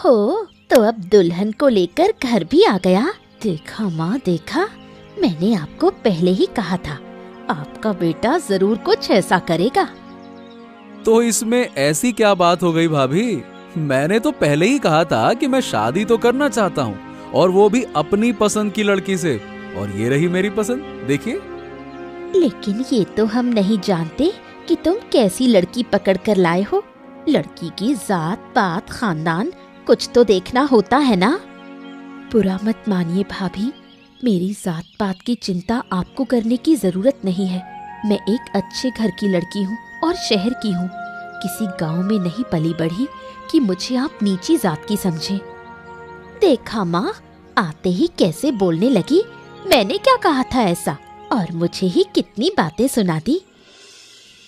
तो अब दुल्हन को लेकर घर भी आ गया। देखा माँ देखा, मैंने आपको पहले ही कहा था, आपका बेटा जरूर कुछ ऐसा करेगा। तो इसमें ऐसी क्या बात हो गई भाभी? मैंने तो पहले ही कहा था कि मैं शादी तो करना चाहता हूँ, और वो भी अपनी पसंद की लड़की से, और ये रही मेरी पसंद, देखिए। लेकिन ये तो हम नहीं जानते कि तुम कैसी लड़की पकड़ कर लाए हो। लड़की की जात पात खानदान कुछ तो देखना होता है ना। बुरा मत मानिए भाभी, मेरी जात पात की चिंता आपको करने की जरूरत नहीं है। मैं एक अच्छे घर की लड़की हूँ और शहर की हूँ, किसी गांव में नहीं पली बढ़ी कि मुझे आप नीची जात की समझें। देखा माँ, आते ही कैसे बोलने लगी। मैंने क्या कहा था ऐसा, और मुझे ही कितनी बातें सुना दी।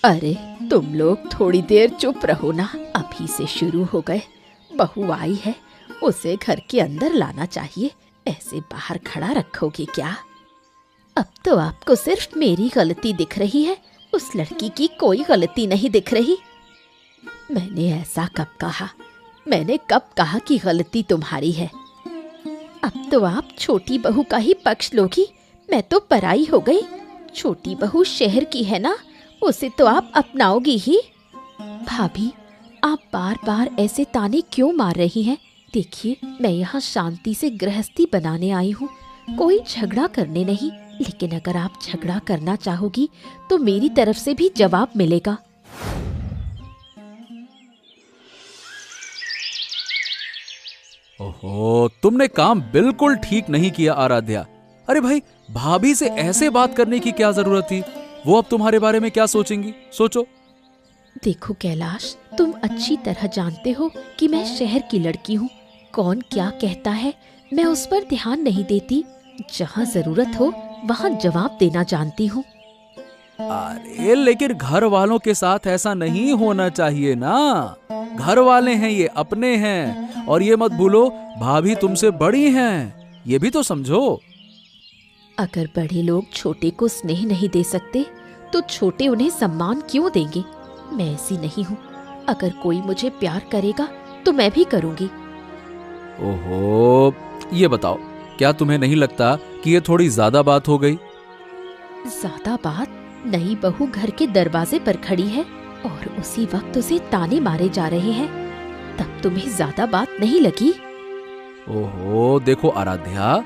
अरे तुम लोग थोड़ी देर चुप रहो ना, अभी से शुरू हो गए। बहू आई है, उसे घर के अंदर लाना चाहिए, ऐसे बाहर खड़ा रखोगे क्या? अब तो आपको सिर्फ मेरी गलती दिख रही है, उस लड़की की कोई गलती नहीं दिख रही। मैंने ऐसा कब कहा? मैंने कब कहा कि गलती तुम्हारी है? अब तो आप छोटी बहू का ही पक्ष लोगी, मैं तो पराई हो गई। छोटी बहू शहर की है ना, उसे तो आप अपनाओगी ही। भाभी, आप बार बार ऐसे ताने क्यों मार रही हैं? देखिए, मैं यहाँ शांति से गृहस्थी बनाने आई हूँ, कोई झगड़ा करने नहीं। लेकिन अगर आप झगड़ा करना चाहोगी तो मेरी तरफ से भी जवाब मिलेगा। ओहो, तुमने काम बिल्कुल ठीक नहीं किया आराध्या। अरे भाई, भाभी से ऐसे बात करने की क्या जरूरत थी? वो अब तुम्हारे बारे में क्या सोचेंगी, सोचो। देखो कैलाश, तुम अच्छी तरह जानते हो कि मैं शहर की लड़की हूँ। कौन क्या कहता है मैं उस पर ध्यान नहीं देती। जहाँ जरूरत हो वहाँ जवाब देना जानती हूँ। अरे लेकिन घर वालों के साथ ऐसा नहीं होना चाहिए ना। घर वाले हैं, ये अपने हैं, और ये मत भूलो भाभी तुमसे बड़ी हैं, ये भी तो समझो। अगर बड़े लोग छोटे को स्नेह नहीं दे सकते तो छोटे उन्हें सम्मान क्यों देंगे? मैं ऐसी नहीं हूँ। अगर कोई मुझे प्यार करेगा तो मैं भी करूँगी। ओहो, ये बताओ, क्या तुम्हें नहीं लगता कि ये थोड़ी ज्यादा बात हो गई? ज्यादा बात? नई बहू घर के दरवाजे पर खड़ी है और उसी वक्त उसे ताने मारे जा रहे हैं, तब तुम्हें ज्यादा बात नहीं लगी? ओहो, देखो आराध्या,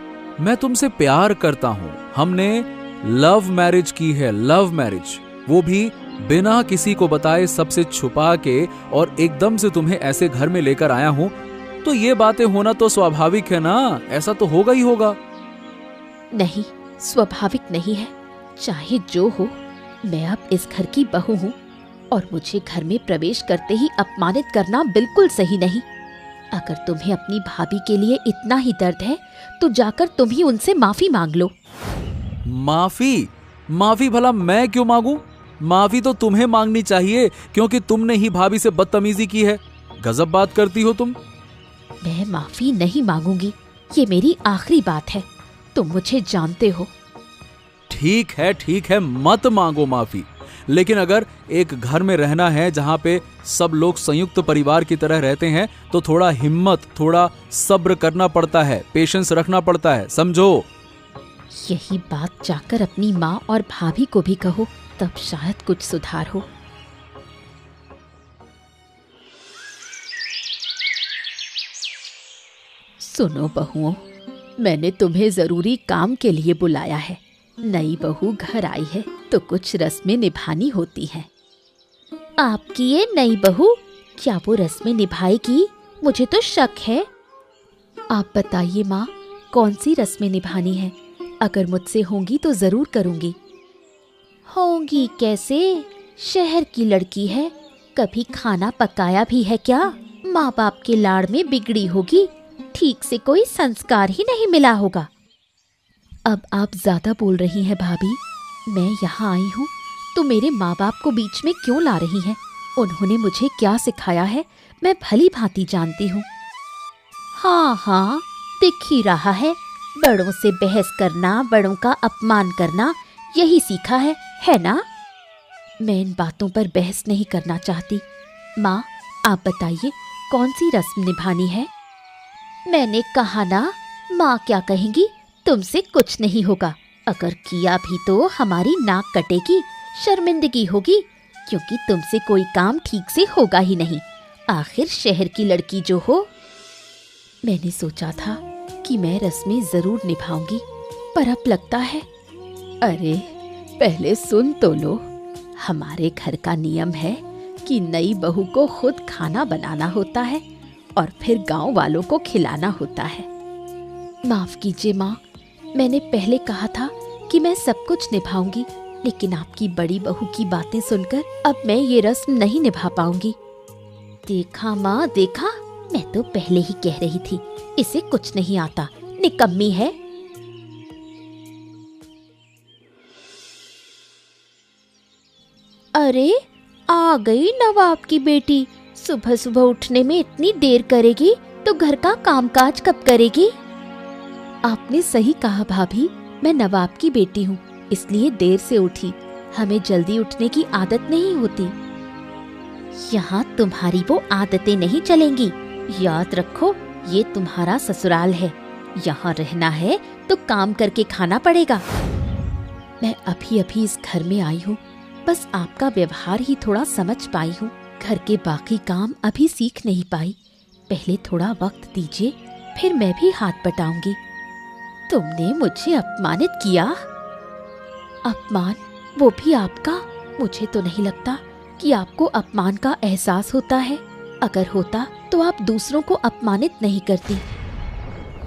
मैं तुमसे प्यार करता हूँ। हमने लव मैरिज की है, लव मैरिज, वो भी बिना किसी को बताए, सबसे छुपा के, और एकदम से तुम्हें ऐसे घर में लेकर आया हूँ। तो ये बातें होना तो स्वाभाविक है ना, ऐसा तो होगा ही होगा। नहीं, स्वाभाविक नहीं है। चाहे जो हो, मैं अब इस घर की बहू हूँ और मुझे घर में प्रवेश करते ही अपमानित करना बिल्कुल सही नहीं। अगर तुम्हें अपनी भाभी के लिए इतना ही दर्द है तो जाकर तुम ही उनसे माफी मांग लो। माफी? माफी भला मैं क्यों मांगू? माफी तो तुम्हें मांगनी चाहिए, क्योंकि तुमने ही भाभी से बदतमीजी की है। गजब बात करती हो तुम। मैं माफी नहीं मांगूंगी, ये मेरी आखिरी बात है। तुम मुझे जानते हो। ठीक है, मत मांगो माफी। लेकिन अगर एक घर में रहना है जहां पे सब लोग संयुक्त परिवार की तरह रहते हैं, तो थोड़ा हिम्मत, थोड़ा सब्र करना पड़ता है, पेशेंस रखना पड़ता है, समझो। यही बात जाकर अपनी माँ और भाभी को भी कहो, तब शायद कुछ सुधार हो। सुनो बहुओं, मैंने तुम्हें जरूरी काम के लिए बुलाया है। नई बहू घर आई है तो कुछ रस्में निभानी होती हैं। आपकी ये नई बहू, क्या वो रस्में निभाएगी? मुझे तो शक है। आप बताइए माँ, कौन सी रस्में निभानी है? अगर मुझसे होंगी तो जरूर करूंगी। होंगी कैसे? शहर की लड़की है, कभी खाना पकाया भी है क्या? माँ बाप के लाड़ में बिगड़ी होगी, ठीक से कोई संस्कार ही नहीं मिला होगा। अब आप ज्यादा बोल रही हैं भाभी। मैं यहाँ आई हूँ तो मेरे माँ बाप को बीच में क्यों ला रही हैं? उन्होंने मुझे क्या सिखाया है मैं भली भांति जानती हूँ। हाँ, दिख ही रहा है, बड़ों से बहस करना, बड़ों का अपमान करना, यही सीखा है ना? मैं इन बातों पर बहस नहीं करना चाहती। माँ, आप बताइए कौन सी रस्म निभानी है? मैंने कहा ना, माँ क्या कहेंगी, तुमसे कुछ नहीं होगा। अगर किया भी तो हमारी नाक कटेगी, शर्मिंदगी होगी, क्योंकि तुमसे कोई काम ठीक से होगा ही नहीं। आखिर शहर की लड़की जो हो। मैंने सोचा था कि मैं रस्में जरूर निभाऊंगी, पर अब लगता है, अरे पहले सुन तो लो। हमारे घर का नियम है कि नई बहू को खुद खाना बनाना होता है और फिर गांव वालों को खिलाना होता है। माफ कीजिए माँ, मैंने पहले कहा था कि मैं सब कुछ निभाऊंगी, लेकिन आपकी बड़ी बहू की बातें सुनकर अब मैं ये रस्म नहीं निभा पाऊंगी। देखा माँ, देखा, मैं तो पहले ही कह रही थी, इसे कुछ नहीं आता, निकम्मी है। अरे आ गई नवाब की बेटी। सुबह सुबह उठने में इतनी देर करेगी तो घर का कामकाज कब करेगी? आपने सही कहा भाभी, मैं नवाब की बेटी हूँ, इसलिए देर से उठी। हमें जल्दी उठने की आदत नहीं होती। यहाँ तुम्हारी वो आदतें नहीं चलेंगी। याद रखो, ये तुम्हारा ससुराल है, यहाँ रहना है तो काम करके खाना पड़ेगा। मैं अभी अभी इस घर में आई हूँ, बस आपका व्यवहार ही थोड़ा समझ पाई हूँ। घर के बाकी काम अभी सीख नहीं पाई। पहले थोड़ा वक्त दीजिए, फिर मैं भी हाथ बटाऊंगी। तुमने मुझे अपमानित किया। अपमान? वो भी आपका? मुझे तो नहीं लगता कि आपको अपमान का एहसास होता है। अगर होता तो आप दूसरों को अपमानित नहीं करती।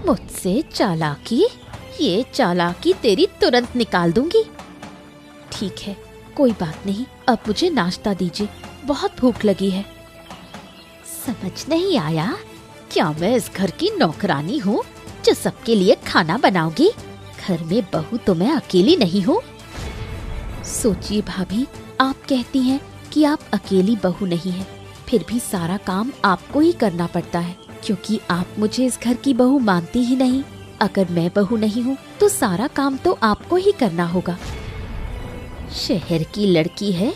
मुझसे चालाकी? ये चालाकी तेरी तुरंत निकाल दूंगी। ठीक है, कोई बात नहीं, अब मुझे नाश्ता दीजिए, बहुत भूख लगी है। समझ नहीं आया, क्या मैं इस घर की नौकरानी हूँ जो सबके लिए खाना बनाऊंगी? घर में बहू तो मैं अकेली नहीं हूँ। सोचिए भाभी, आप कहती हैं कि आप अकेली बहू नहीं हैं, फिर भी सारा काम आपको ही करना पड़ता है, क्योंकि आप मुझे इस घर की बहू मानती ही नहीं। अगर मैं बहू नहीं हूँ तो सारा काम तो आपको ही करना होगा। शहर की लड़की है,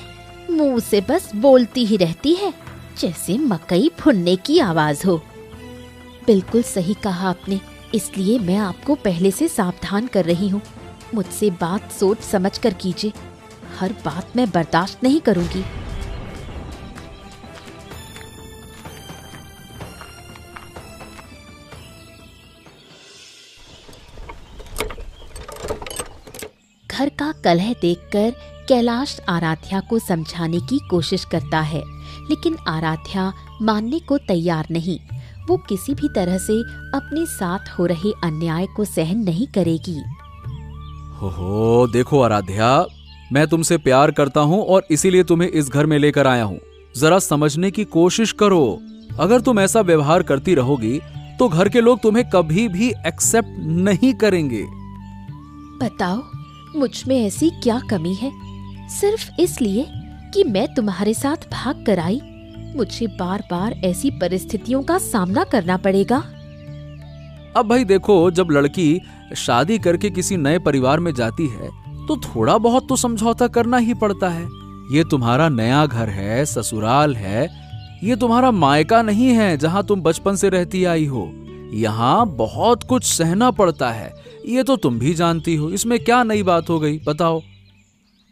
मुंह से बस बोलती ही रहती है, जैसे मकई भुनने की आवाज हो। बिल्कुल सही कहा आपने, इसलिए मैं आपको पहले से सावधान कर रही हूँ। मुझसे बात सोच समझ कर कीजिए, हर बात मैं बर्दाश्त नहीं करूँगी। घर का कलह देखकर कैलाश आराध्या को समझाने की कोशिश करता है, लेकिन आराध्या मानने को तैयार नहीं। वो किसी भी तरह से अपने साथ हो रहे अन्याय को सहन नहीं करेगी। हो देखो आराध्या, मैं तुमसे प्यार करता हूँ और इसीलिए तुम्हें इस घर में लेकर आया हूँ। जरा समझने की कोशिश करो। अगर तुम ऐसा व्यवहार करती रहोगी तो घर के लोग तुम्हें कभी भी एक्सेप्ट नहीं करेंगे। बताओ, मुझ में ऐसी क्या कमी है? सिर्फ इसलिए कि मैं तुम्हारे साथ भाग कर आई, मुझे बार बार ऐसी परिस्थितियों का सामना करना पड़ेगा। अब भाई देखो, जब लड़की शादी करके किसी नए परिवार में जाती है तो थोड़ा बहुत तो समझौता करना ही पड़ता है। ये तुम्हारा नया घर है, ससुराल है, ये तुम्हारा मायका नहीं है जहां तुम बचपन से रहती आई हो। यहाँ बहुत कुछ सहना पड़ता है, ये तो तुम भी जानती हो। इसमें क्या नई बात हो गई, बताओ।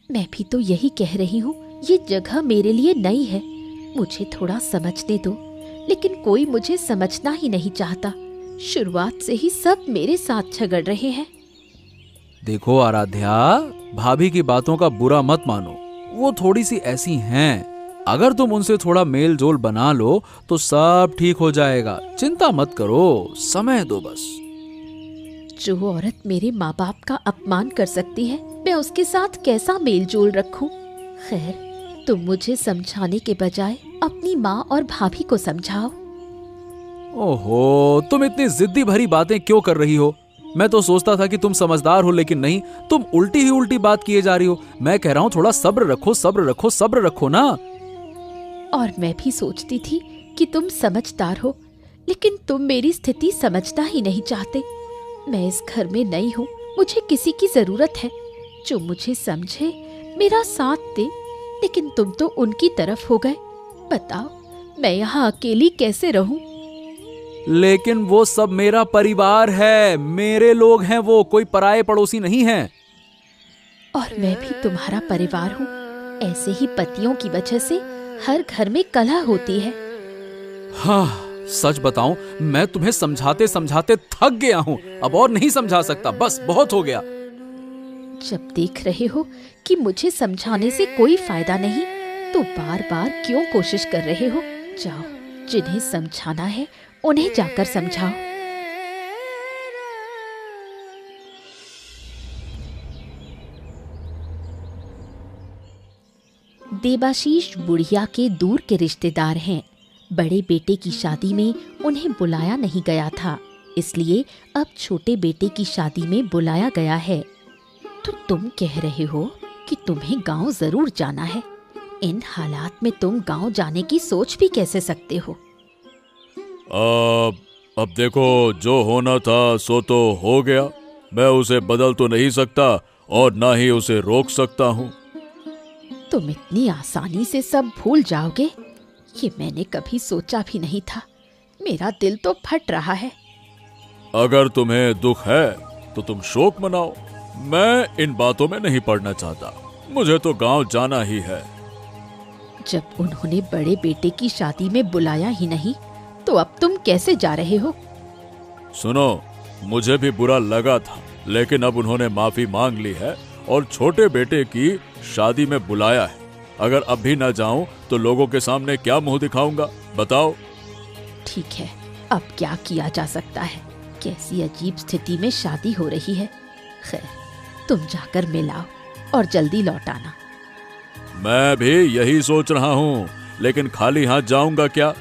मैं भी तो यही कह रही हूँ, ये जगह मेरे लिए नई है, मुझे थोड़ा समझने दो। लेकिन कोई मुझे समझना ही नहीं चाहता। शुरुआत से ही सब मेरे साथ झगड़ रहे हैं। देखो आराध्या, भाभी की बातों का बुरा मत मानो, वो थोड़ी सी ऐसी हैं। अगर तुम उनसे थोड़ा मेल जोल बना लो तो सब ठीक हो जाएगा। चिंता मत करो, समय दो बस। जो औरत मेरे माँ बाप का अपमान कर सकती है, मैं उसके साथ कैसा मेल जोल रखूं? खैर, तुम मुझे समझाने के बजाय अपनी माँ और भाभी को समझाओ। ओहो, तुम इतनी जिद्दी भरी बातें क्यों कर रही हो? मैं तो सोचता था कि तुम समझदार हो, लेकिन नहीं, तुम उल्टी ही उल्टी बात किए जा रही हो। मैं कह रहा हूँ थोड़ा सब्र रखो, सब्र रखो, सब्र रखो ना। और मैं भी सोचती थी कि तुम समझदार हो, लेकिन तुम मेरी स्थिति समझना ही नहीं चाहते। मैं इस घर में नई हूँ, मुझे किसी की जरूरत है जो मुझे समझे, मेरा साथ दे, लेकिन तुम तो उनकी तरफ हो गए। बताओ, मैं यहाँ अकेली कैसे रहूं? लेकिन वो सब मेरा परिवार है, मेरे लोग हैं, वो कोई पराये पड़ोसी नहीं है। और मैं भी तुम्हारा परिवार हूँ। ऐसे ही पतियों की वजह से हर घर में कलह होती है। हाँ, सच बताऊं, मैं तुम्हें समझाते समझाते थक गया हूँ। अब और नहीं समझा सकता, बस बहुत हो गया। जब देख रहे हो कि मुझे समझाने से कोई फायदा नहीं, तो बार बार क्यों कोशिश कर रहे हो? जाओ, जिन्हें समझाना है उन्हें जाकर समझाओ। देवाशीष बुढ़िया के दूर के रिश्तेदार हैं। बड़े बेटे की शादी में उन्हें बुलाया नहीं गया था, इसलिए अब छोटे बेटे की शादी में बुलाया गया है। तो तुम कह रहे हो कि तुम्हें गांव जरूर जाना है। इन हालात में तुम गांव जाने की सोच भी कैसे सकते हो? अब देखो, जो होना था सो तो हो गया। मैं उसे बदल तो नहीं सकता और ना ही उसे रोक सकता हूँ। तुम इतनी आसानी से सब भूल जाओगे, ये मैंने कभी सोचा भी नहीं था। मेरा दिल तो फट रहा है। अगर तुम्हें दुख है तो तुम शोक मनाओ। मैं इन बातों में नहीं पड़ना चाहता। मुझे तो गांव जाना ही है। जब उन्होंने बड़े बेटे की शादी में बुलाया ही नहीं, तो अब तुम कैसे जा रहे हो? सुनो, मुझे भी बुरा लगा था, लेकिन अब उन्होंने माफी मांग ली है और छोटे बेटे की शादी में बुलाया है। अगर अब भी ना जाऊं तो लोगों के सामने क्या मुंह दिखाऊंगा, बताओ? ठीक है, अब क्या किया जा सकता है? कैसी अजीब स्थिति में शादी हो रही है। खैर, तुम जाकर मिलाओ और जल्दी लौट आना। मैं भी यही सोच रहा हूँ, लेकिन खाली हाथ जाऊंगा क्या?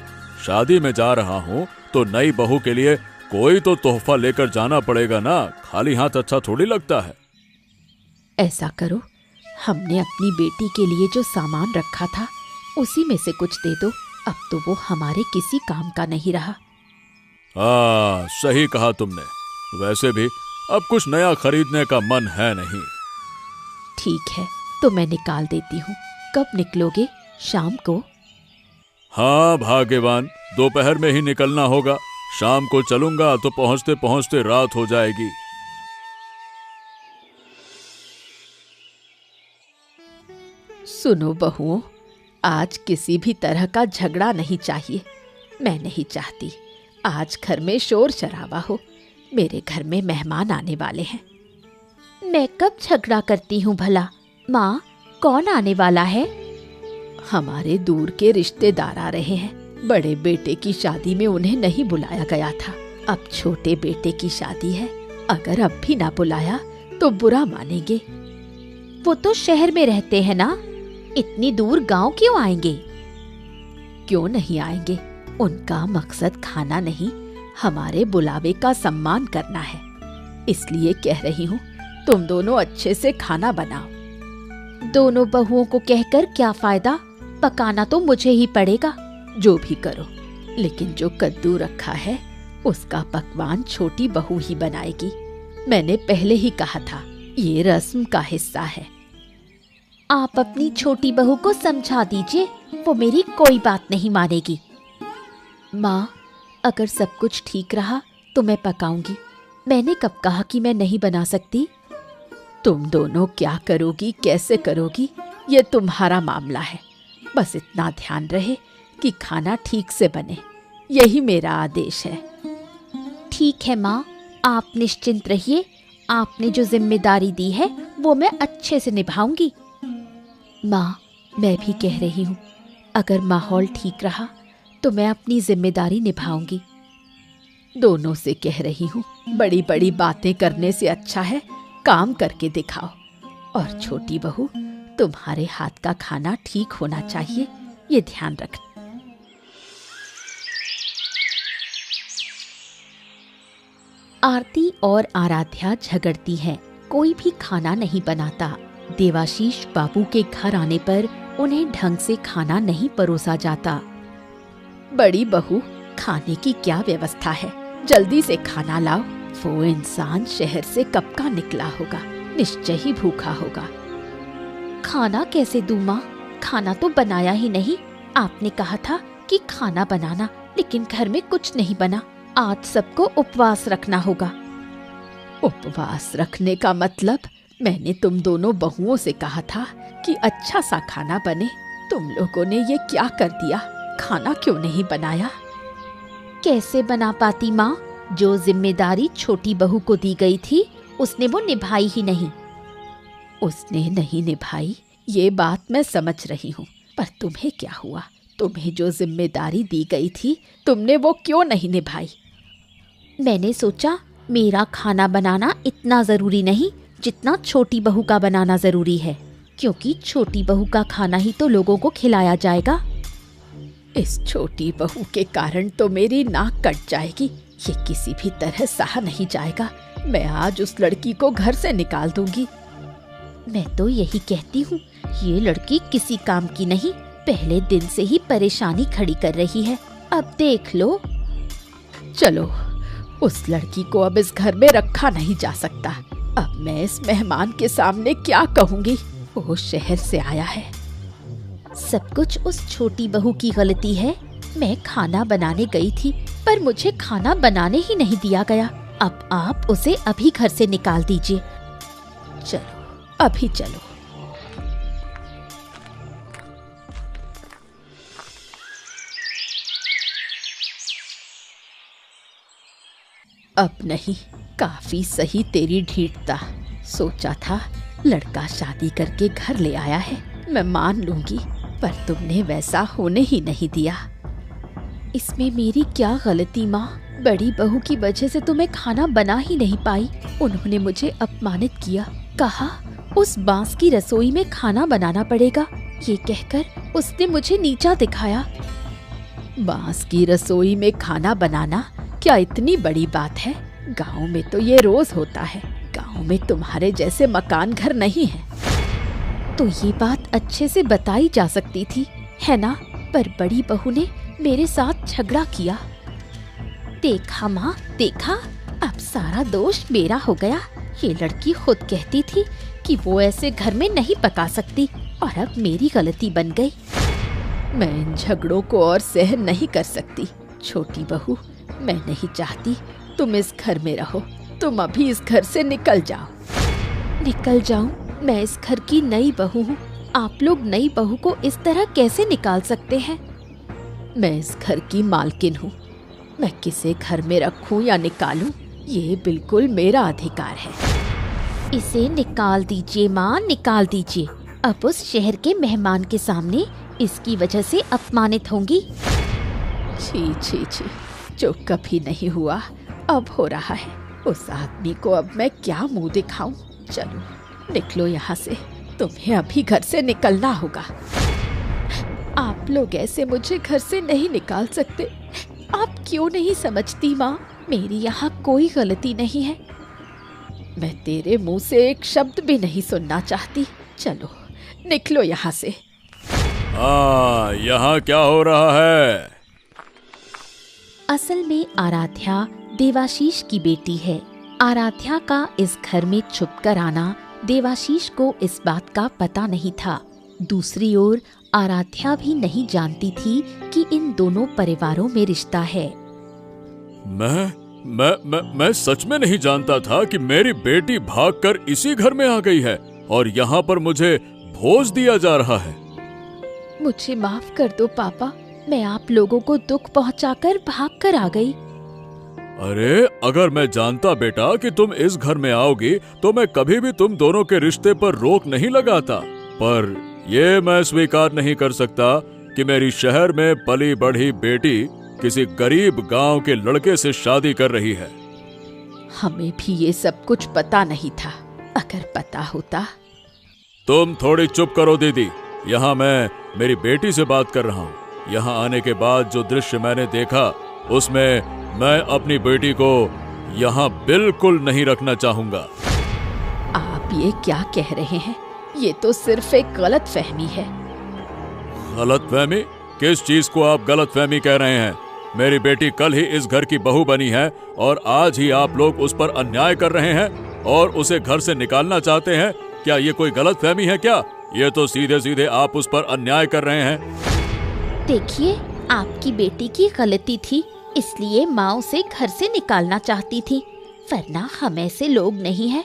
शादी में जा रहा हूँ तो नई बहू के लिए कोई तो तोहफा लेकर जाना पड़ेगा ना। खाली हाथ अच्छा थोड़ी लगता है। ऐसा करो, हमने अपनी बेटी के लिए जो सामान रखा था उसी में से कुछ दे दो। अब तो वो हमारे किसी काम का नहीं रहा। हाँ, सही कहा तुमने। वैसे भी अब कुछ नया खरीदने का मन है नहीं। ठीक है, तो मैं निकाल देती हूँ। कब निकलोगे? शाम को? हाँ भाग्यवान, दोपहर में ही निकलना होगा। शाम को चलूंगा तो पहुंचते पहुंचते रात हो जाएगी। सुनो बहुओं, आज किसी भी तरह का झगड़ा नहीं चाहिए। मैं नहीं चाहती आज घर में शोर शराबा हो। मेरे घर में मेहमान आने वाले हैं। मैं कब झगड़ा करती हूँ भला? माँ, कौन आने वाला है? हमारे दूर के रिश्तेदार आ रहे हैं। बड़े बेटे की शादी में उन्हें नहीं बुलाया गया था। अब छोटे बेटे की शादी है। अगर अब भी ना बुलाया तो बुरा मानेंगे। वो तो शहर में रहते हैं ना, इतनी दूर गांव क्यों आएंगे? क्यों नहीं आएंगे? उनका मकसद खाना नहीं, हमारे बुलावे का सम्मान करना है। इसलिए कह रही हूँ, तुम दोनों अच्छे से खाना बनाओ। दोनों बहुओं को कहकर क्या फायदा? पकाना तो मुझे ही पड़ेगा। जो भी करो, लेकिन जो कद्दू रखा है उसका पकवान छोटी बहू ही बनाएगी। मैंने पहले ही कहा था, ये रस्म का हिस्सा है। आप अपनी छोटी बहू को समझा दीजिए, वो मेरी कोई बात नहीं मानेगी। माँ, अगर सब कुछ ठीक रहा तो मैं पकाऊंगी। मैंने कब कहा कि मैं नहीं बना सकती? तुम दोनों क्या करोगी, कैसे करोगी, ये तुम्हारा मामला है। बस इतना ध्यान रहे कि खाना ठीक से बने, यही मेरा आदेश है। ठीक है माँ, आप निश्चिंत रहिए। आपने जो जिम्मेदारी दी है वो मैं अच्छे से निभाऊंगी। माँ, मैं भी कह रही हूँ, अगर माहौल ठीक रहा तो मैं अपनी जिम्मेदारी निभाऊंगी। दोनों से कह रही हूँ, बड़ी बड़ी बातें करने से अच्छा है काम करके दिखाओ। और छोटी बहू, तुम्हारे हाथ का खाना ठीक होना चाहिए, ये ध्यान रखना। आरती और आराध्या झगड़ती हैं। कोई भी खाना नहीं बनाता। देवाशीष बाबू के घर आने पर उन्हें ढंग से खाना नहीं परोसा जाता। बड़ी बहू, खाने की क्या व्यवस्था है? जल्दी से खाना लाओ। वो इंसान शहर से कब का निकला होगा, निश्चय ही भूखा होगा। खाना कैसे दूं माँ? खाना तो बनाया ही नहीं। आपने कहा था कि खाना बनाना, लेकिन घर में कुछ नहीं बना। आज सबको उपवास रखना होगा। उपवास रखने का मतलब? मैंने तुम दोनों बहुओं से कहा था कि अच्छा सा खाना बने। तुम लोगों ने ये क्या कर दिया? खाना क्यों नहीं बनाया? कैसे बना पाती माँ? जो जिम्मेदारी छोटी बहू को दी गई थी उसने वो निभाई ही नहीं। उसने नहीं निभाई, ये बात मैं समझ रही हूँ, पर तुम्हें क्या हुआ? तुम्हें जो जिम्मेदारी दी गई थी तुमने वो क्यों नहीं निभाई? मैंने सोचा मेरा खाना बनाना इतना जरूरी नहीं जितना छोटी बहू का बनाना जरूरी है, क्योंकि छोटी बहू का खाना ही तो लोगों को खिलाया जाएगा। इस छोटी बहू के कारण तो मेरी नाक कट जाएगी। ये किसी भी तरह सहा नहीं जाएगा। मैं आज उस लड़की को घर से निकाल दूंगी। मैं तो यही कहती हूँ, ये लड़की किसी काम की नहीं, पहले दिन से ही परेशानी खड़ी कर रही है। अब देख लो। चलो, उस लड़की को अब इस घर में रखा नहीं जा सकता। अब मैं इस मेहमान के सामने क्या कहूँगी? वो शहर से आया है। सब कुछ उस छोटी बहू की गलती है। मैं खाना बनाने गई थी पर मुझे खाना बनाने ही नहीं दिया गया। अब आप उसे अभी घर से निकाल दीजिए। चलो, अभी चलो। अब नहीं, काफी सही तेरी ढीठता। सोचा था लड़का शादी करके घर ले आया है, मैं मान लूंगी, पर तुमने वैसा होने ही नहीं दिया। इसमें मेरी क्या गलती माँ? बड़ी बहू की वजह से तो मैं खाना बना ही नहीं पाई। उन्होंने मुझे अपमानित किया, कहा उस बांस की रसोई में खाना बनाना पड़ेगा। ये कहकर उसने मुझे नीचा दिखाया। बांस की रसोई में खाना बनाना क्या इतनी बड़ी बात है? गांव में तो ये रोज होता है। गांव में तुम्हारे जैसे मकान घर नहीं है। तो ये बात अच्छे से बताई जा सकती थी, है ना? पर बड़ी बहू ने मेरे साथ झगड़ा किया। देखा माँ, देखा, अब सारा दोष मेरा हो गया। ये लड़की खुद कहती थी कि वो ऐसे घर में नहीं पका सकती, और अब मेरी गलती बन गई। मैं इन झगड़ों को और सहन नहीं कर सकती। छोटी बहू, मैं नहीं चाहती तुम इस घर में रहो। तुम अभी इस घर से निकल जाओ। निकल जाऊं? मैं इस घर की नई बहू हूँ। आप लोग नई बहू को इस तरह कैसे निकाल सकते हैं? मैं इस घर की मालकिन हूँ। मैं किसे घर में रखूं या निकालूं, ये बिल्कुल मेरा अधिकार है। इसे निकाल दीजिए माँ, निकाल दीजिए। अब उस शहर के मेहमान के सामने इसकी वजह से अपमानित होंगी। छी छी छी, जो कभी नहीं हुआ अब हो रहा है। उस आदमी को अब मैं क्या मुंह दिखाऊं? चलो, निकलो यहाँ से। तुम्हें अभी घर से निकलना होगा। आप लोग ऐसे मुझे घर से नहीं निकाल सकते। आप क्यों नहीं समझती माँ? मेरी यहाँ कोई गलती नहीं है। मैं तेरे मुंह से एक शब्द भी नहीं सुनना चाहती। चलो, निकलो यहाँ से। यहाँ क्या हो रहा है? असल में आराध्या देवाशीष की बेटी है। आराध्या का इस घर में छुपकर आना देवाशीष को इस बात का पता नहीं था। दूसरी ओर आराध्या भी नहीं जानती थी कि इन दोनों परिवारों में रिश्ता है। मैं सच में नहीं जानता था कि मेरी बेटी भागकर इसी घर में आ गई है और यहाँ पर मुझे भोज दिया जा रहा है। मुझे माफ कर दो पापा, मैं आप लोगों को दुख पहुंचाकर भागकर आ गई। अरे, अगर मैं जानता बेटा कि तुम इस घर में आओगी तो मैं कभी भी तुम दोनों के रिश्ते पर रोक नहीं लगाता। पर ये मैं स्वीकार नहीं कर सकता कि मेरी शहर में पली बढ़ी बेटी किसी गरीब गांव के लड़के से शादी कर रही है। हमें भी ये सब कुछ पता नहीं था। अगर पता होता। तुम थोड़ी चुप करो दीदी, यहाँ मैं मेरी बेटी से बात कर रहा हूँ। यहाँ आने के बाद जो दृश्य मैंने देखा उसमें मैं अपनी बेटी को यहाँ बिल्कुल नहीं रखना चाहूँगा। आप ये क्या कह रहे हैं? ये तो सिर्फ एक गलत फहमी है। गलत फहमी? किस चीज को आप गलत फहमी कह रहे हैं? मेरी बेटी कल ही इस घर की बहू बनी है और आज ही आप लोग उस पर अन्याय कर रहे हैं और उसे घर से निकालना चाहते हैं। क्या ये कोई गलत फहमी है क्या? ये तो सीधे सीधे आप उस पर अन्याय कर रहे हैं। देखिए, आपकी बेटी की गलती थी, इसलिए माँ उसे घर से निकालना चाहती थी, वरना हम ऐसे लोग नहीं हैं।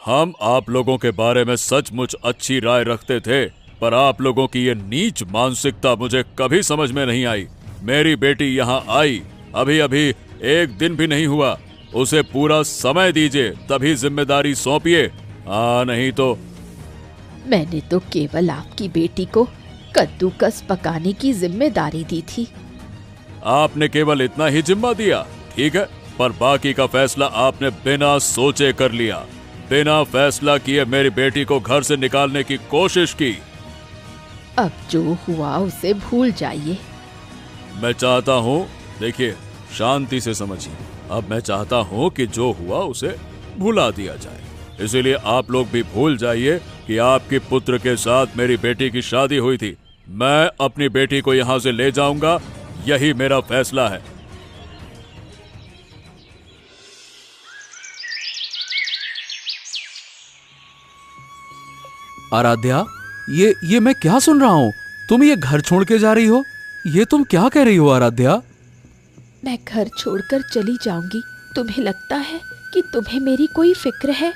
हम आप लोगों के बारे में सचमुच अच्छी राय रखते थे, पर आप लोगों की ये नीच मानसिकता मुझे कभी समझ में नहीं आई। मेरी बेटी यहाँ आई, अभी अभी एक दिन भी नहीं हुआ। उसे पूरा समय दीजिए, तभी जिम्मेदारी सौंपिए, नहीं तो। मैंने तो केवल आपकी बेटी को कद्दूकस पकाने की जिम्मेदारी दी थी। आपने केवल इतना ही जिम्मा दिया, ठीक है, पर बाकी का फैसला आपने बिना सोचे कर लिया। बिना फैसला किए मेरी बेटी को घर से निकालने की कोशिश की। अब जो हुआ उसे भूल जाइए। मैं चाहता हूँ, देखिए शांति से समझिए, अब मैं चाहता हूँ कि जो हुआ उसे भुला दिया जाए। इसीलिए आप लोग भी भूल जाइए कि आपके पुत्र के साथ मेरी बेटी की शादी हुई थी। मैं अपनी बेटी को यहाँ से ले जाऊंगा, यही मेरा फैसला है। आराध्या, ये मैं क्या सुन रहा हूँ? तुम ये घर छोड़ के जा रही हो? ये तुम क्या कह रही हो आराध्या? मैं घर छोड़कर चली जाऊंगी। तुम्हें लगता है कि तुम्हें मेरी कोई फिक्र है?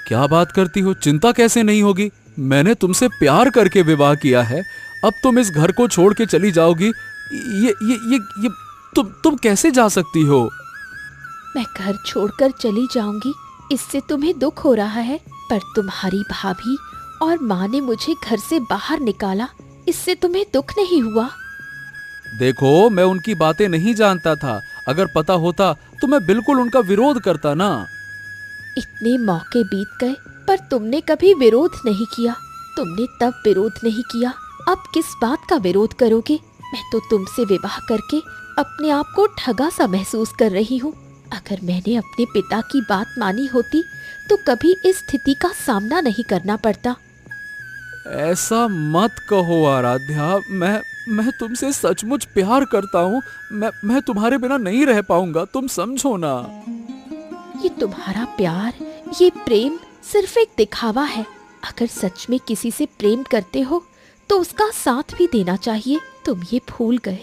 क्या बात करती हो? चिंता कैसे नहीं होगी? मैंने तुमसे प्यार करके विवाह किया है, अब तुम इस घर को छोड़ के चली जाओगी? ये तुम कैसे जा सकती हो? मैं घर छोड़कर चली जाऊंगी, इससे तुम्हें दुख हो रहा है, पर तुम्हारी भाभी और माँ ने मुझे घर से बाहर निकाला, इससे तुम्हें दुख नहीं हुआ? देखो, मैं उनकी बातें नहीं जानता था। अगर पता होता तो मैं बिल्कुल उनका विरोध करता ना। इतने मौके बीत गए पर तुमने कभी विरोध नहीं किया। तुमने तब विरोध नहीं किया, अब किस बात का विरोध करोगे? मैं तो तुमसे विवाह करके अपने आप को ठगा सा महसूस कर रही हूँ। अगर मैंने अपने पिता की बात मानी होती तो कभी इस स्थिति का सामना नहीं करना पड़ता। ऐसा मत कहो आराध्या, मैं तुमसे सचमुच प्यार करता हूँ। मैं तुम्हारे बिना नहीं रह पाऊंगा, तुम समझो ना। ये तुम्हारा प्यार, ये प्रेम सिर्फ एक दिखावा है। अगर सच में किसी से प्रेम करते हो तो उसका साथ भी देना चाहिए। तुम ये भूल गए।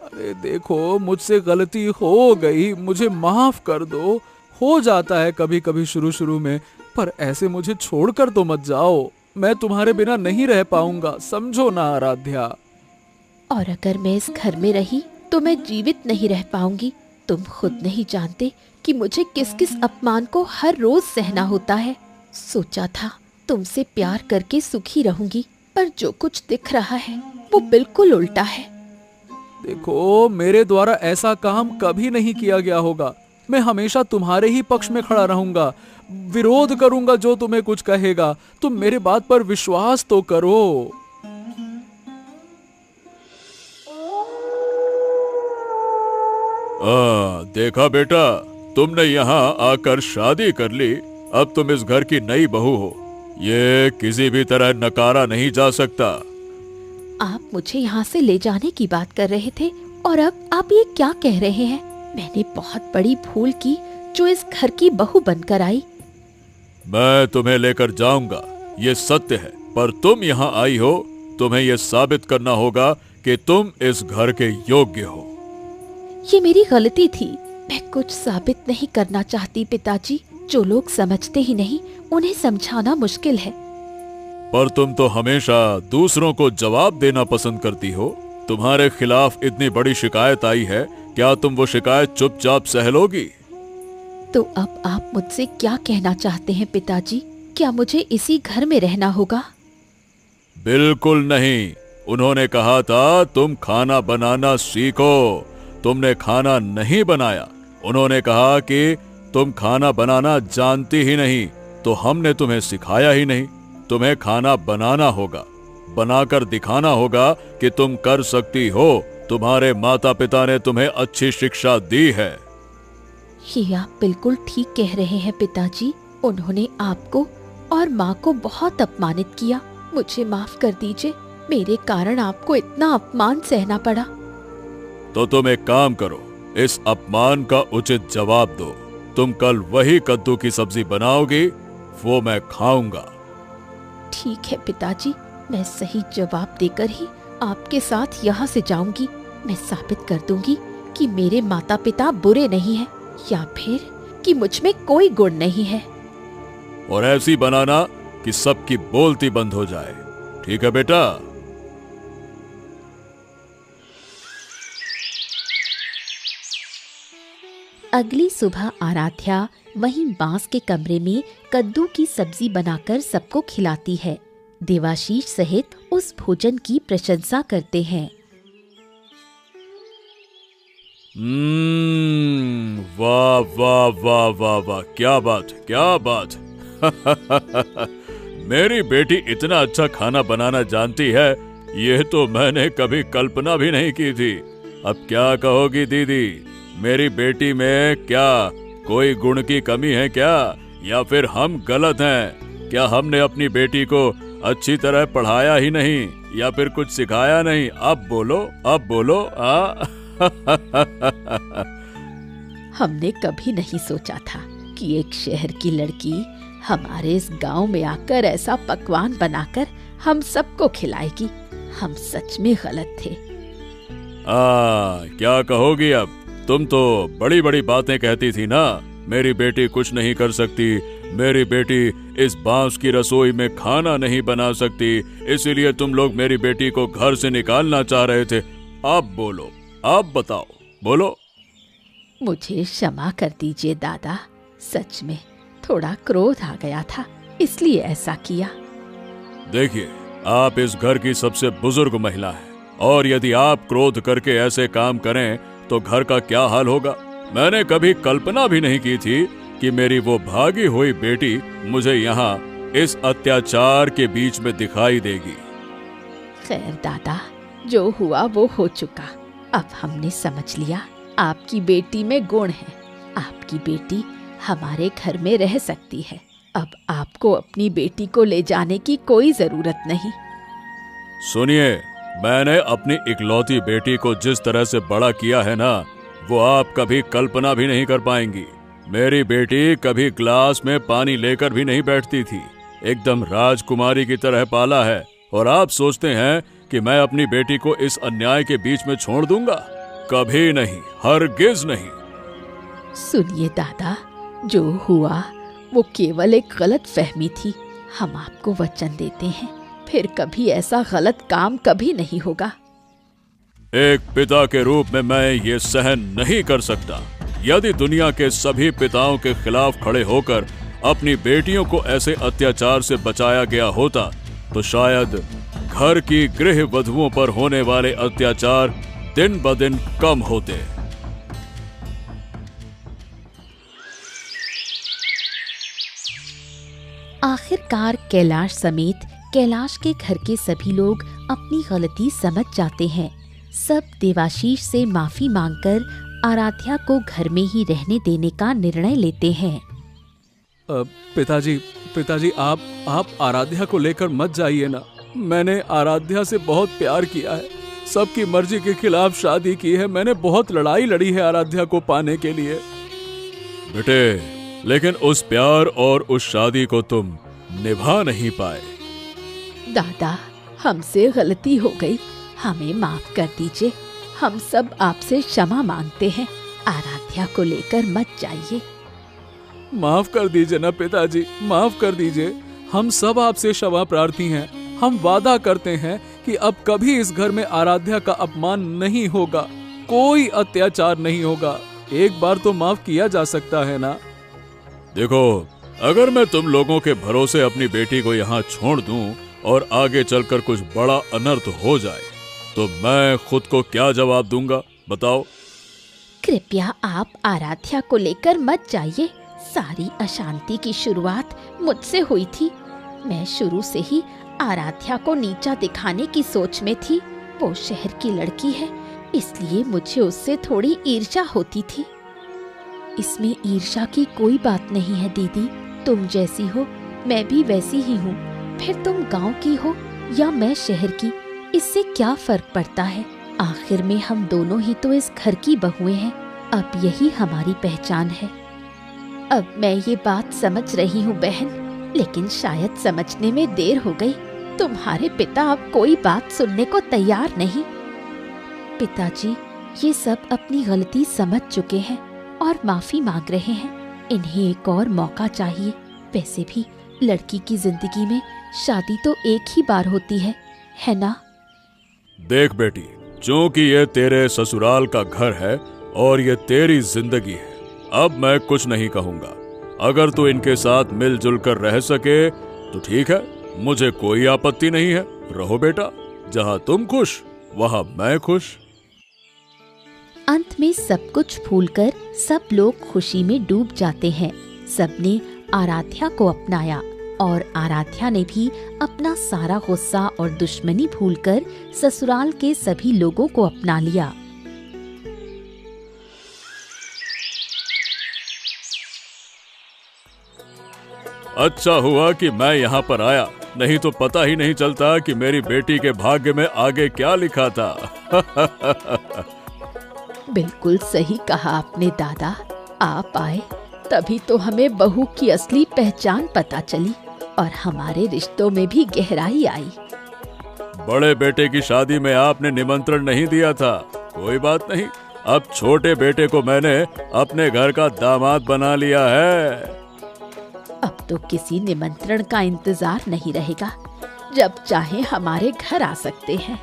अरे देखो, मुझसे गलती हो गई, मुझे माफ कर दो। हो जाता है कभी कभी शुरू में, पर ऐसे मुझे छोड़कर तो मत जाओ। मैं तुम्हारे बिना नहीं रह पाऊंगा, समझो ना आराध्या। और अगर मैं इस घर में रही तो मैं जीवित नहीं रह पाऊंगी। तुम खुद नहीं जानते कि मुझे किस किस अपमान को हर रोज सहना होता है। सोचा था तुमसे प्यार करके सुखी रहूंगी, पर जो कुछ दिख रहा है वो बिल्कुल उल्टा है। देखो, मेरे द्वारा ऐसा काम कभी नहीं किया गया होगा। मैं हमेशा तुम्हारे ही पक्ष में खड़ा रहूंगा, विरोध करूंगा जो तुम्हें कुछ कहेगा। तुम मेरे बात पर विश्वास तो करो। देखा बेटा, तुमने यहाँ आकर शादी कर ली, अब तुम इस घर की नई बहू हो। ये किसी भी तरह नकारा नहीं जा सकता। आप मुझे यहाँ से ले जाने की बात कर रहे थे और अब आप ये क्या कह रहे हैं? मैंने बहुत बड़ी भूल की जो इस घर की बहू बनकर आई। मैं तुम्हें लेकर जाऊंगा, ये सत्य है, पर तुम यहाँ आई हो, तुम्हें ये साबित करना होगा कि तुम इस घर के योग्य हो। ये मेरी गलती थी। मैं कुछ साबित नहीं करना चाहती पिताजी। जो लोग समझते ही नहीं उन्हें समझाना मुश्किल है। पर तुम तो हमेशा दूसरों को जवाब देना पसंद करती हो। तुम्हारे खिलाफ इतनी बड़ी शिकायत आई है, क्या तुम वो शिकायत चुपचाप सह लोगी? तो अब आप मुझसे क्या कहना चाहते हैं पिताजी? क्या मुझे इसी घर में रहना होगा? बिल्कुल नहीं। उन्होंने कहा था तुम खाना बनाना सीखो। तुमने खाना नहीं बनाया। उन्होंने कहा कि तुम खाना बनाना जानती ही नहीं, तो हमने तुम्हें सिखाया ही नहीं। तुम्हें खाना बनाना होगा, बनाकर दिखाना होगा कि तुम कर सकती हो। तुम्हारे माता पिता ने तुम्हें अच्छी शिक्षा दी है। ये आप बिल्कुल ठीक कह रहे हैं पिताजी। उन्होंने आपको और माँ को बहुत अपमानित किया। मुझे माफ कर दीजिए, मेरे कारण आपको इतना अपमान सहना पड़ा। तो तुम एक काम करो, इस अपमान का उचित जवाब दो। तुम कल वही कद्दू की सब्जी बनाओगी, वो मैं खाऊंगा। ठीक है पिताजी, मैं सही जवाब देकर ही आपके साथ यहाँ से जाऊंगी। मैं साबित कर दूंगी कि मेरे माता पिता बुरे नहीं हैं, या फिर कि मुझ में कोई गुण नहीं है। और ऐसी बनाना कि सबकी बोलती बंद हो जाए। ठीक है बेटा? अगली सुबह आराध्या वहीं बांस के कमरे में कद्दू की सब्जी बनाकर सबको खिलाती है। देवाशीष सहित उस भोजन की प्रशंसा करते हैं। वाह वाह वाह वाह वाह, क्या बात, क्या बात। मेरी बेटी इतना अच्छा खाना बनाना जानती है, यह तो मैंने कभी कल्पना भी नहीं की थी। अब क्या कहोगी दीदी, मेरी बेटी में क्या कोई गुण की कमी है क्या, या फिर हम गलत हैं? क्या हमने अपनी बेटी को अच्छी तरह पढ़ाया ही नहीं, या फिर कुछ सिखाया नहीं? अब बोलो, अब बोलो। हमने कभी नहीं सोचा था कि एक शहर की लड़की हमारे इस गांव में आकर ऐसा पकवान बनाकर हम सबको खिलाएगी। हम सच में गलत थे। क्या कहोगी अब? तुम तो बड़ी बड़ी बातें कहती थी ना, मेरी बेटी कुछ नहीं कर सकती, मेरी बेटी इस बांस की रसोई में खाना नहीं बना सकती, इसीलिए तुम लोग मेरी बेटी को घर से निकालना चाह रहे थे। अब बोलो, अब बताओ, बोलो। मुझे क्षमा कर दीजिए दादा, सच में थोड़ा क्रोध आ गया था, इसलिए ऐसा किया। देखिए, आप इस घर की सबसे बुजुर्ग महिला हैं, और यदि आप क्रोध करके ऐसे काम करें तो घर का क्या हाल होगा। मैंने कभी कल्पना भी नहीं की थी कि मेरी वो भागी हुई बेटी मुझे यहाँ इस अत्याचार के बीच में दिखाई देगी। खैर दादा, जो हुआ वो हो चुका। अब हमने समझ लिया आपकी बेटी में गुण है। आपकी बेटी हमारे घर में रह सकती है। अब आपको अपनी बेटी को ले जाने की कोई जरूरत नहीं। सुनिए, मैंने अपनी इकलौती बेटी को जिस तरह से बड़ा किया है ना, वो आप कभी कल्पना भी नहीं कर पाएंगी। मेरी बेटी कभी ग्लास में पानी लेकर भी नहीं बैठती थी, एकदम राजकुमारी की तरह पाला है। और आप सोचते हैं कि मैं अपनी बेटी को इस अन्याय के बीच में छोड़ दूंगा? कभी नहीं, हरगिज नहीं। सुनिए दादा, जो हुआ वो केवल एक गलत फहमी थी। हम आपको वचन देते हैं, फिर कभी ऐसा गलत काम कभी नहीं होगा। एक पिता के रूप में मैं ये सहन नहीं कर सकता। यदि दुनिया के सभी पिताओं के खिलाफ खड़े होकर अपनी बेटियों को ऐसे अत्याचार से बचाया गया होता, तो शायद घर की गृह वधुओं पर होने वाले अत्याचार दिन ब दिन कम होते। आखिरकार कैलाश समेत कैलाश के घर के सभी लोग अपनी गलती समझ जाते हैं। सब देवाशीष से माफी मांगकर आराध्या को घर में ही रहने देने का निर्णय लेते हैं। पिताजी, आप आराध्या को लेकर मत जाइए ना। मैंने आराध्या से बहुत प्यार किया है, सबकी मर्जी के खिलाफ शादी की है। मैंने बहुत लड़ाई लड़ी है आराध्या को पाने के लिए। बेटे, लेकिन उस प्यार और उस शादी को तुम निभा नहीं पाए। दादा, हमसे गलती हो गई, हमें माफ कर दीजिए। हम सब आपसे क्षमा मांगते हैं। आराध्या को लेकर मत जाइए। माफ कर दीजिए ना पिताजी, माफ कर दीजिए। हम सब आपसे क्षमा प्रार्थी हैं। हम वादा करते हैं कि अब कभी इस घर में आराध्या का अपमान नहीं होगा, कोई अत्याचार नहीं होगा। एक बार तो माफ किया जा सकता है ना। देखो, अगर मैं तुम लोगों के भरोसे अपनी बेटी को यहाँ छोड़ दूं और आगे चलकर कुछ बड़ा अनर्थ हो जाए, तो मैं खुद को क्या जवाब दूंगा, बताओ। कृपया आप आराध्या को लेकर मत जाइए। सारी अशांति की शुरुआत मुझसे हुई थी। मैं शुरू से ही आराध्या को नीचा दिखाने की सोच में थी। वो शहर की लड़की है, इसलिए मुझे उससे थोड़ी ईर्ष्या होती थी। इसमें ईर्ष्या की कोई बात नहीं है दीदी। तुम जैसी हो मैं भी वैसी ही हूँ। फिर तुम गांव की हो या मैं शहर की, इससे क्या फर्क पड़ता है। आखिर में हम दोनों ही तो इस घर की बहुएं हैं। अब यही हमारी पहचान है। अब मैं ये बात समझ रही हूँ बहन, लेकिन शायद समझने में देर हो गई। तुम्हारे पिता अब कोई बात सुनने को तैयार नहीं। पिताजी ये सब अपनी गलती समझ चुके हैं और माफी मांग रहे हैं। इन्हें एक और मौका चाहिए। वैसे भी लड़की की जिंदगी में शादी तो एक ही बार होती है ना? देख बेटी, चूंकि ये तेरे ससुराल का घर है और ये तेरी जिंदगी है, अब मैं कुछ नहीं कहूंगा। अगर तू इनके साथ मिलजुल कर रह सके तो ठीक है, मुझे कोई आपत्ति नहीं है। रहो बेटा, जहां तुम खुश वहां मैं खुश। अंत में सब कुछ भूलकर सब लोग खुशी में डूब जाते हैं। सबने आराध्या को अपनाया और आराध्या ने भी अपना सारा गुस्सा और दुश्मनी भूलकर ससुराल के सभी लोगों को अपना लिया। अच्छा हुआ कि मैं यहाँ पर आया, नहीं तो पता ही नहीं चलता कि मेरी बेटी के भाग्य में आगे क्या लिखा था। बिल्कुल सही कहा आपने दादा। आप आए तभी तो हमें बहू की असली पहचान पता चली और हमारे रिश्तों में भी गहराई आई। बड़े बेटे की शादी में आपने निमंत्रण नहीं दिया था, कोई बात नहीं। अब छोटे बेटे को मैंने अपने घर का दामाद बना लिया है। अब तो किसी निमंत्रण का इंतजार नहीं रहेगा, जब चाहे हमारे घर आ सकते हैं।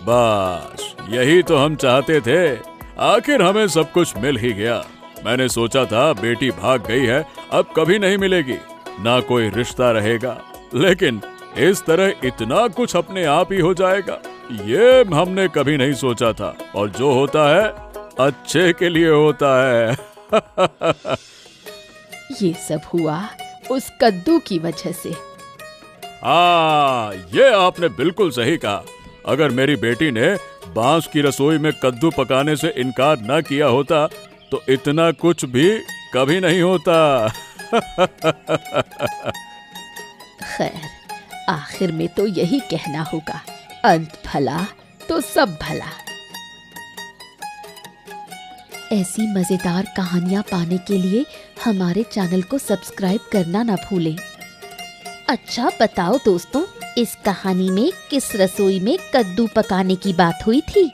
बस यही तो हम चाहते थे। आखिर हमें सब कुछ मिल ही गया। मैंने सोचा था बेटी भाग गई है, अब कभी नहीं मिलेगी, ना कोई रिश्ता रहेगा, लेकिन इस तरह इतना कुछ अपने आप ही हो जाएगा, ये हमने कभी नहीं सोचा था। और जो होता है अच्छे के लिए होता है। ये सब हुआ उस कद्दू की वजह से। हाँ, ये आपने बिल्कुल सही कहा। अगर मेरी बेटी ने बांस की रसोई में कद्दू पकाने से इनकार न किया होता तो इतना कुछ भी कभी नहीं होता। खैर, आखिर में तो यही कहना होगा, अंत भला तो सब भला। ऐसी मजेदार कहानियाँ पाने के लिए हमारे चैनल को सब्सक्राइब करना ना भूलें। अच्छा बताओ दोस्तों, इस कहानी में किस रसोई में कद्दू पकाने की बात हुई थी?